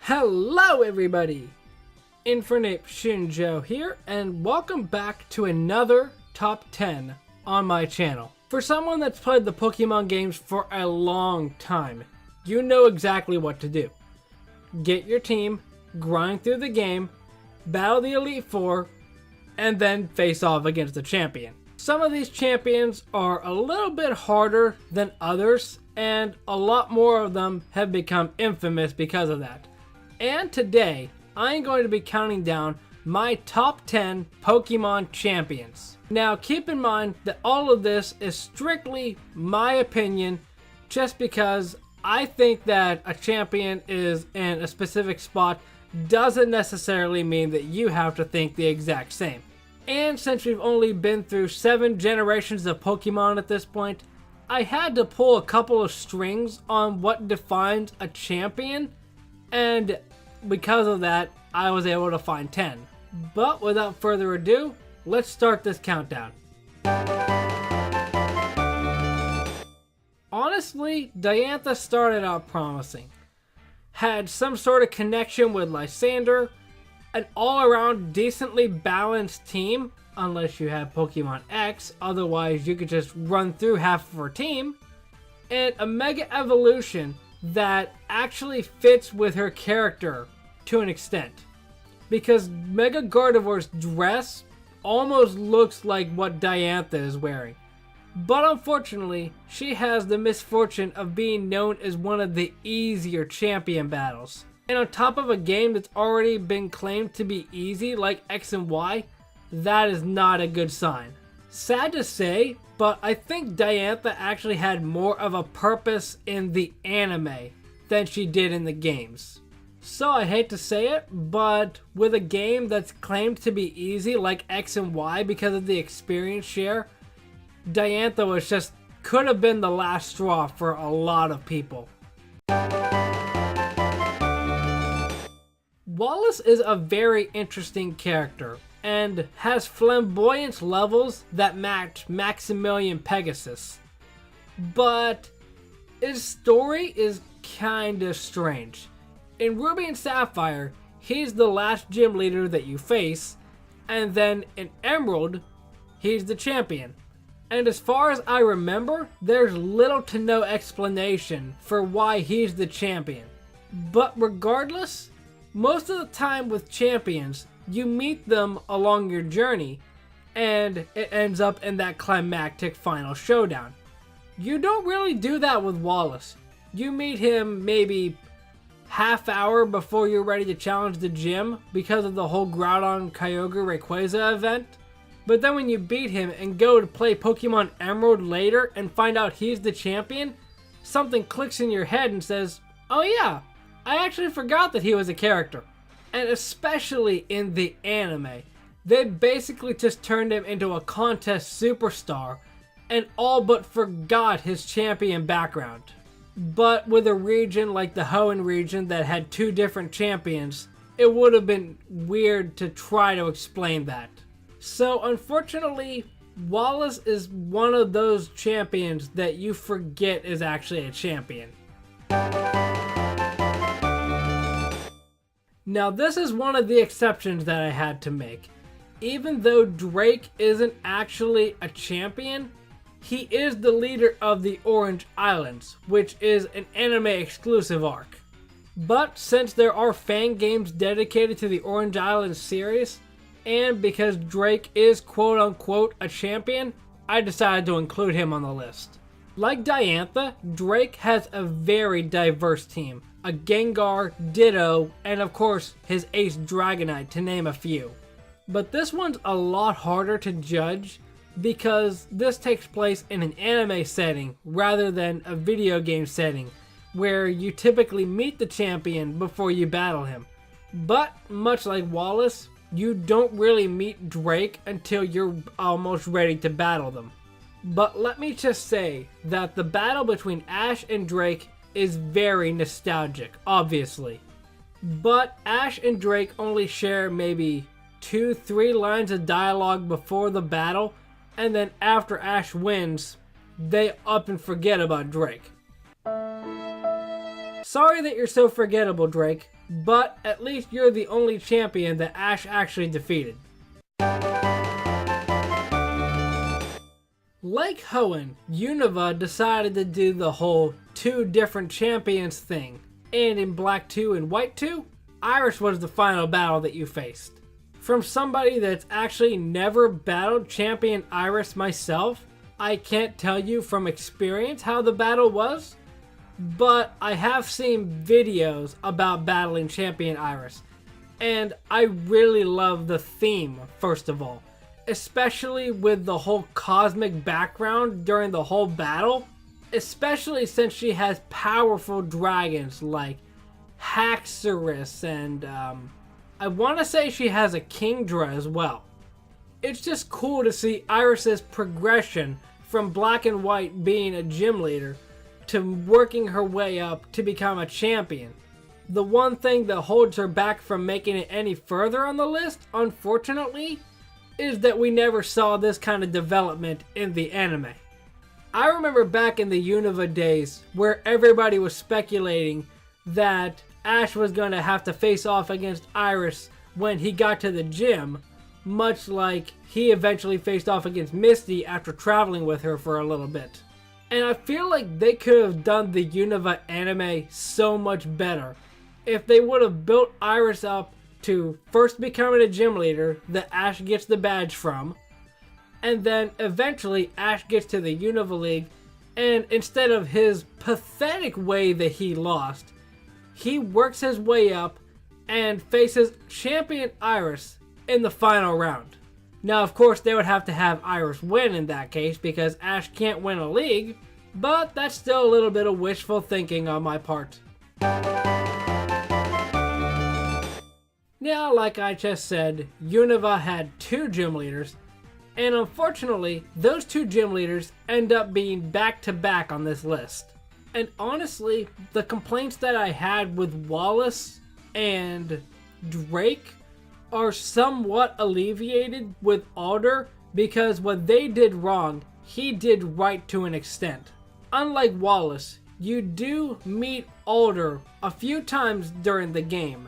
Hello everybody! Infernape Shinjo here, and welcome back to another top 10 on my channel. For someone that's played the Pokemon games for a long time, you know exactly what to do. Get your team, grind through the game, battle the Elite Four, and then face off against the champion. Some of these champions are a little bit harder than others, and a lot more of them have become infamous because of that. And today, I'm going to be counting down my top 10 Pokemon champions. Now keep in mind that all of this is strictly my opinion, just because I think that a champion is in a specific spot doesn't necessarily mean that you have to think the exact same. And since we've only been through 7 generations of Pokemon at this point, I had to pull a couple of strings on what defines a champion, and because of that, I was able to find 10. But without further ado, let's start this countdown. Honestly, Diantha started out promising. Had some sort of connection with Lysander, an all-around decently balanced team, unless you have Pokemon X, otherwise you could just run through half of her team, and a Mega Evolution that actually fits with her character to an extent. Because Mega Gardevoir's dress almost looks like what Diantha is wearing. But unfortunately, she has the misfortune of being known as one of the easier champion battles. And on top of a game that's already been claimed to be easy like X and Y, that is not a good sign. Sad to say, but I think Diantha actually had more of a purpose in the anime than she did in the games. So I hate to say it, but with a game that's claimed to be easy like X and Y because of the experience share, Diantha was just could have been the last straw for a lot of people. Wallace is a very interesting character and has flamboyance levels that match Maximilian Pegasus. But his story is kinda strange. In Ruby and Sapphire, he's the last gym leader that you face, and then in Emerald, he's the champion. And as far as I remember, there's little to no explanation for why he's the champion. But regardless, most of the time with champions, you meet them along your journey, and it ends up in that climactic final showdown. You don't really do that with Wallace. You meet him maybe half hour before you're ready to challenge the gym because of the whole Groudon Kyogre Rayquaza event. But then when you beat him and go to play Pokemon Emerald later and find out he's the champion, something clicks in your head and says, oh yeah, I actually forgot that he was a character. And especially in the anime, they basically just turned him into a contest superstar and all but forgot his champion background. But with a region like the Hoenn region that had 2 different champions, it would have been weird to try to explain that. So unfortunately, Wallace is one of those champions that you forget is actually a champion. Now this is one of the exceptions that I had to make. Even though Drake isn't actually a champion, he is the leader of the Orange Islands, which is an anime exclusive arc. But since there are fan games dedicated to the Orange Islands series, and because Drake is quote unquote a champion, I decided to include him on the list. Like Diantha, Drake has a very diverse team. A Gengar, Ditto, and of course his ace Dragonite, to name a few. But this one's a lot harder to judge because this takes place in an anime setting rather than a video game setting where you typically meet the champion before you battle him. But much like Wallace, you don't really meet Drake until you're almost ready to battle them. But let me just say that the battle between Ash and Drake is very nostalgic, obviously. But Ash and Drake only share maybe 2-3 lines of dialogue before the battle, and then after Ash wins, they up and forget about Drake. Sorry that you're so forgettable, Drake, but at least you're the only champion that Ash actually defeated. Like Hoenn, Unova decided to do the whole 2 different champions thing, and in Black 2 and White 2, Iris was the final battle that you faced. From somebody that's actually never battled Champion Iris myself, I can't tell you from experience how the battle was, but I have seen videos about battling Champion Iris, and I really love the theme, first of all. Especially with the whole cosmic background during the whole battle. Especially since she has powerful dragons like Haxorus and I want to say she has a Kingdra as well. It's just cool to see Iris's progression from Black and White being a gym leader to working her way up to become a champion. The one thing that holds her back from making it any further on the list, unfortunately, is that we never saw this kind of development in the anime. I remember back in the Unova days where everybody was speculating that Ash was going to have to face off against Iris when he got to the gym, much like he eventually faced off against Misty after traveling with her for a little bit. And I feel like they could have done the Unova anime so much better if they would have built Iris up to first becoming a gym leader that Ash gets the badge from, and then eventually Ash gets to the Unova League, and instead of his pathetic way that he lost, he works his way up and faces Champion Iris in the final round. Now, of course, they would have to have Iris win in that case because Ash can't win a league, but that's still a little bit of wishful thinking on my part. Now, like I just said, Unova had 2 gym leaders, and unfortunately, those 2 gym leaders end up being back-to-back on this list. And honestly, the complaints that I had with Wallace and Drake are somewhat alleviated with Alder, because what they did wrong, he did right to an extent. Unlike Wallace, you do meet Alder a few times during the game,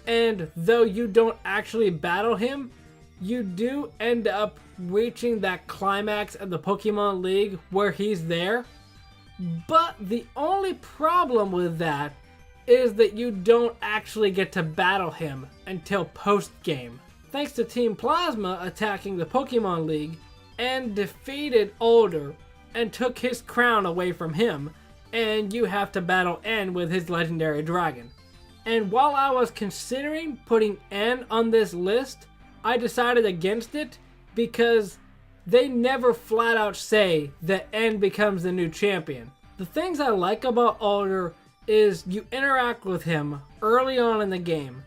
and though you don't actually battle him, you do end up reaching that climax of the Pokemon League where he's there. But the only problem with that is that you don't actually get to battle him until post-game. Thanks to Team Plasma attacking the Pokemon League and defeated Alder and took his crown away from him, and you have to battle N with his legendary dragon. And while I was considering putting N on this list, I decided against it because they never flat out say that N becomes the new champion. The things I like about Alder is you interact with him early on in the game,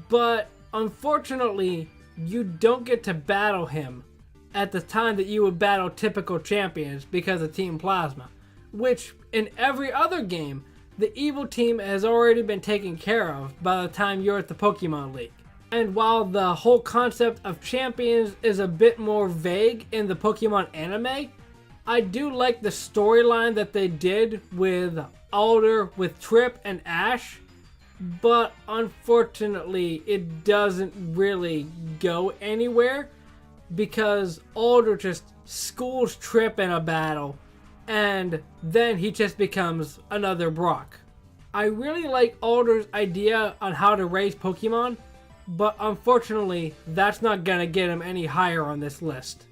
but unfortunately you don't get to battle him at the time that you would battle typical champions because of Team Plasma, which in every other game the evil team has already been taken care of by the time you're at the Pokemon League. And while the whole concept of champions is a bit more vague in the Pokemon anime, I do like the storyline that they did with Alder, with Trip, and Ash, but unfortunately it doesn't really go anywhere because Alder just schools Trip in a battle and then he just becomes another Brock. I really like Alder's idea on how to raise Pokemon, but unfortunately that's not gonna get him any higher on this list.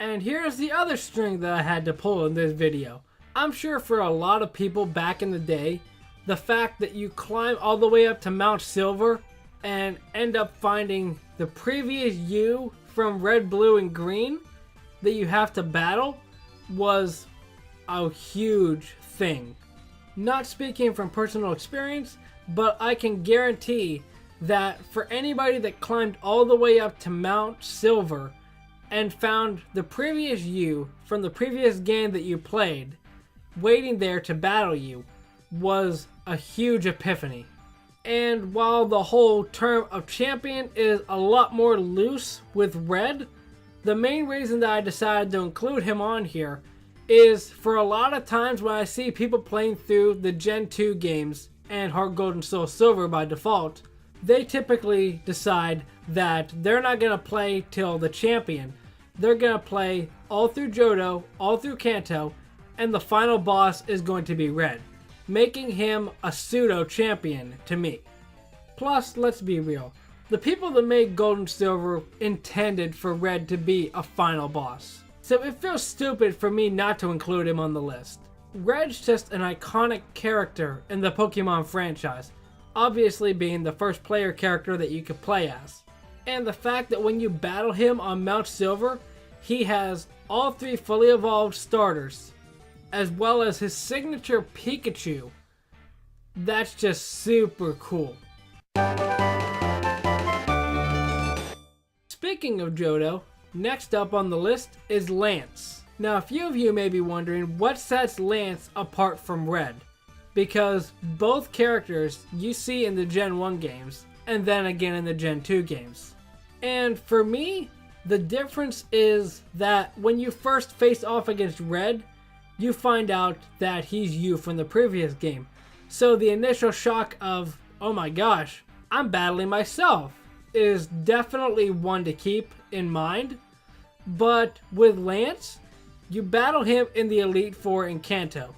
And here's the other string that I had to pull in this video. I'm sure for a lot of people back in the day, the fact that you climb all the way up to Mount Silver and end up finding the previous you from Red, Blue, and Green that you have to battle was a huge thing. Not speaking from personal experience, but I can guarantee that for anybody that climbed all the way up to Mount Silver and found the previous you from the previous game that you played waiting there to battle you was a huge epiphany. And while the whole term of champion is a lot more loose with Red, the main reason that I decided to include him on here is for a lot of times when I see people playing through the Gen 2 games and Heart Gold and Soul Silver by default, they typically decide that they're not going to play till the champion. They're going to play all through Johto, all through Kanto, and the final boss is going to be Red, making him a pseudo champion to me. Plus, let's be real, the people that made Gold and Silver intended for Red to be a final boss. So it feels stupid for me not to include him on the list. Red's just an iconic character in the Pokemon franchise, obviously being the first player character that you could play as. And the fact that when you battle him on Mount Silver, he has all 3 fully evolved starters, as well as his signature Pikachu. That's just super cool. Speaking of Johto, next up on the list is Lance. Now a few of you may be wondering what sets Lance apart from Red, because both characters you see in the Gen 1 games, and then again in the Gen 2 games. And for me, the difference is that when you first face off against Red, you find out that he's you from the previous game. So the initial shock of, oh my gosh, I'm battling myself, is definitely one to keep in mind. But with Lance, you battle him in the Elite Four in Kanto.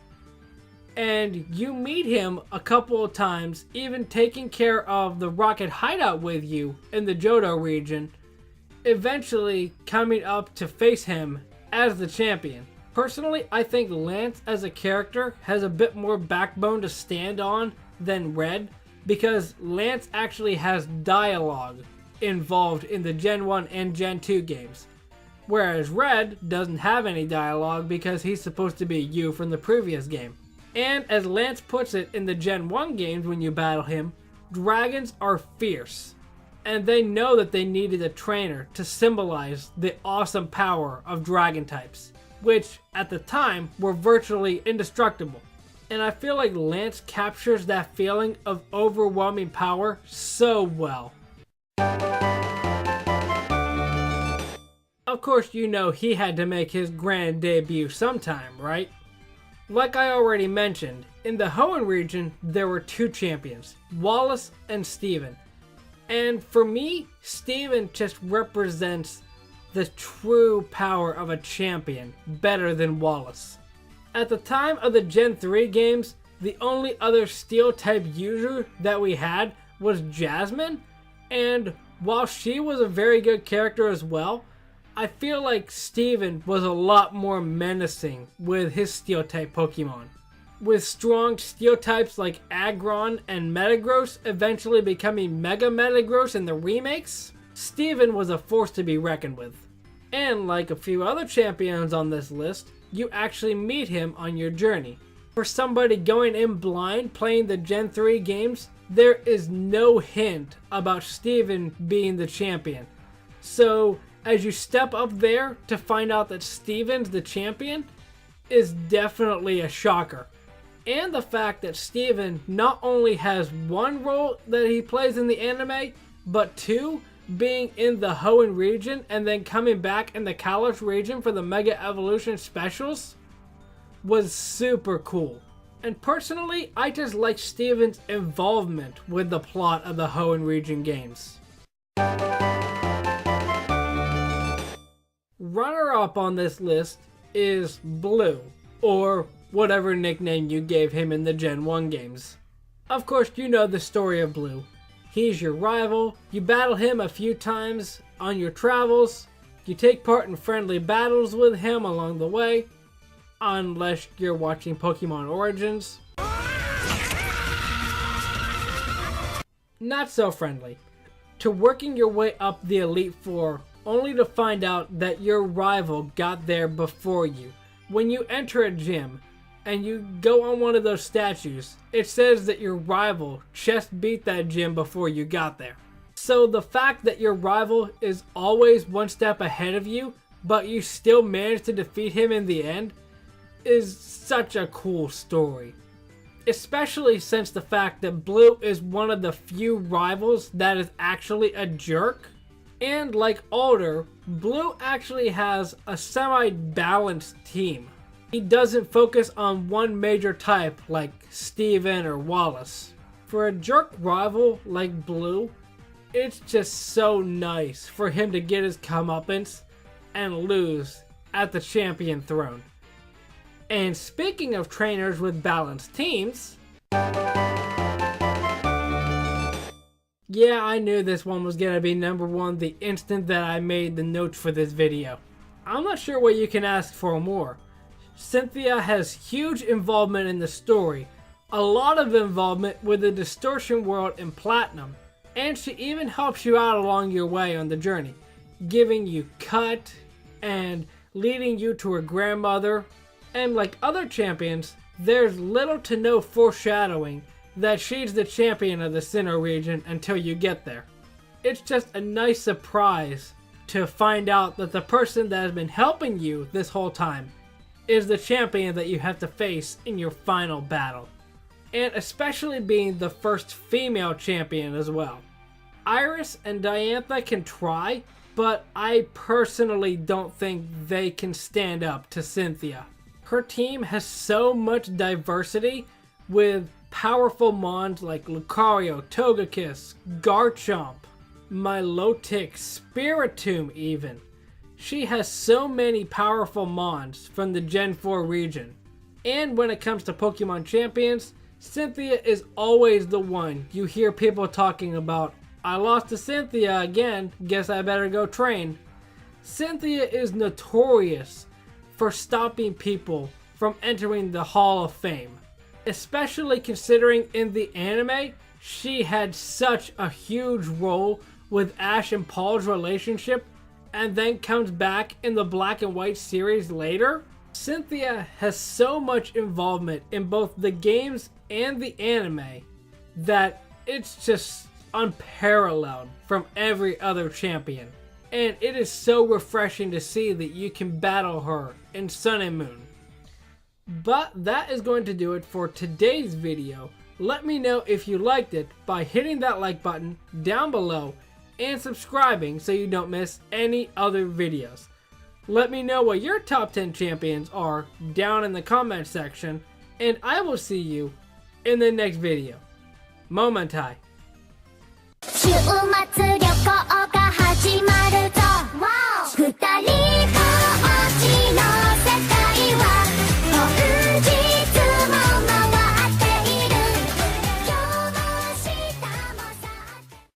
And you meet him a couple of times, even taking care of the Rocket Hideout with you in the Johto region, eventually coming up to face him as the champion. Personally, I think Lance as a character has a bit more backbone to stand on than Red, because Lance actually has dialogue involved in the Gen 1 and Gen 2 games. Whereas Red doesn't have any dialogue because he's supposed to be you from the previous game. And as Lance puts it in the Gen 1 games when you battle him, dragons are fierce. And they know that they needed a trainer to symbolize the awesome power of dragon types, which at the time were virtually indestructible. And I feel like Lance captures that feeling of overwhelming power so well. Of course, you know he had to make his grand debut sometime, right? Like I already mentioned, in the Hoenn region, there were 2 champions, Wallace and Steven. And for me, Steven just represents the true power of a champion better than Wallace. At the time of the Gen 3 games, the only other Steel type user that we had was Jasmine, and while she was a very good character as well, I feel like Steven was a lot more menacing with his Steel type Pokemon. With strong Steel types like Aggron and Metagross eventually becoming Mega Metagross in the remakes, Steven was a force to be reckoned with. And like a few other champions on this list, you actually meet him on your journey. For somebody going in blind playing the Gen 3 games, there is no hint about Steven being the champion. So as you step up there to find out that Steven's the champion is definitely a shocker. And the fact that Steven not only has 1 role that he plays in the anime, but 2, being in the Hoenn region and then coming back in the Kalos region for the Mega Evolution specials, was super cool. And personally, I just like Steven's involvement with the plot of the Hoenn region games. Runner-up on this list is Blue, or whatever nickname you gave him in the Gen 1 games. Of course, you know the story of Blue. He's your rival, you battle him a few times on your travels, you take part in friendly battles with him along the way, unless you're watching Pokemon Origins. Not so friendly. To working your way up the Elite Four, only to find out that your rival got there before you. When you enter a gym, and you go on one of those statues, it says that your rival just beat that gym before you got there. So the fact that your rival is always 1 step ahead of you, but you still manage to defeat him in the end, is such a cool story. Especially since the fact that Blue is one of the few rivals that is actually a jerk. And like Alder, Blue actually has a semi-balanced team. He doesn't focus on one major type like Steven or Wallace. For a jerk rival like Blue, it's just so nice for him to get his comeuppance and lose at the champion throne. And speaking of trainers with balanced teams, yeah, I knew this one was gonna be number one the instant that I made the notes for this video. I'm not sure what you can ask for more. Cynthia has huge involvement in the story, a lot of involvement with the Distortion world in Platinum, and she even helps you out along your way on the journey, giving you cut and leading you to her grandmother. And like other champions, there's little to no foreshadowing that she's the champion of the Sinnoh region until you get there. It's just a nice surprise to find out that the person that has been helping you this whole time is the champion that you have to face in your final battle. And especially being the first female champion as well. Iris and Diantha can try, but I personally don't think they can stand up to Cynthia. Her team has so much diversity with powerful mons like Lucario, Togekiss, Garchomp, Milotic, Spiritomb even. She has so many powerful mons from the Gen 4 region. And when it comes to Pokemon champions, Cynthia is always the one you hear people talking about. I lost to Cynthia again, guess I better go train. Cynthia is notorious for stopping people from entering the Hall of Fame. Especially considering in the anime, she had such a huge role with Ash and Paul's relationship, and then comes back in the Black and White series later. Cynthia has so much involvement in both the games and the anime that it's just unparalleled from every other champion. And it is so refreshing to see that you can battle her in Sun and Moon. But that is going to do it for today's video. Let me know if you liked it by hitting that like button down below and subscribing so you don't miss any other videos. Let me know what your top 10 champions are down in the comment section, and I will see you in the next video. Momentai.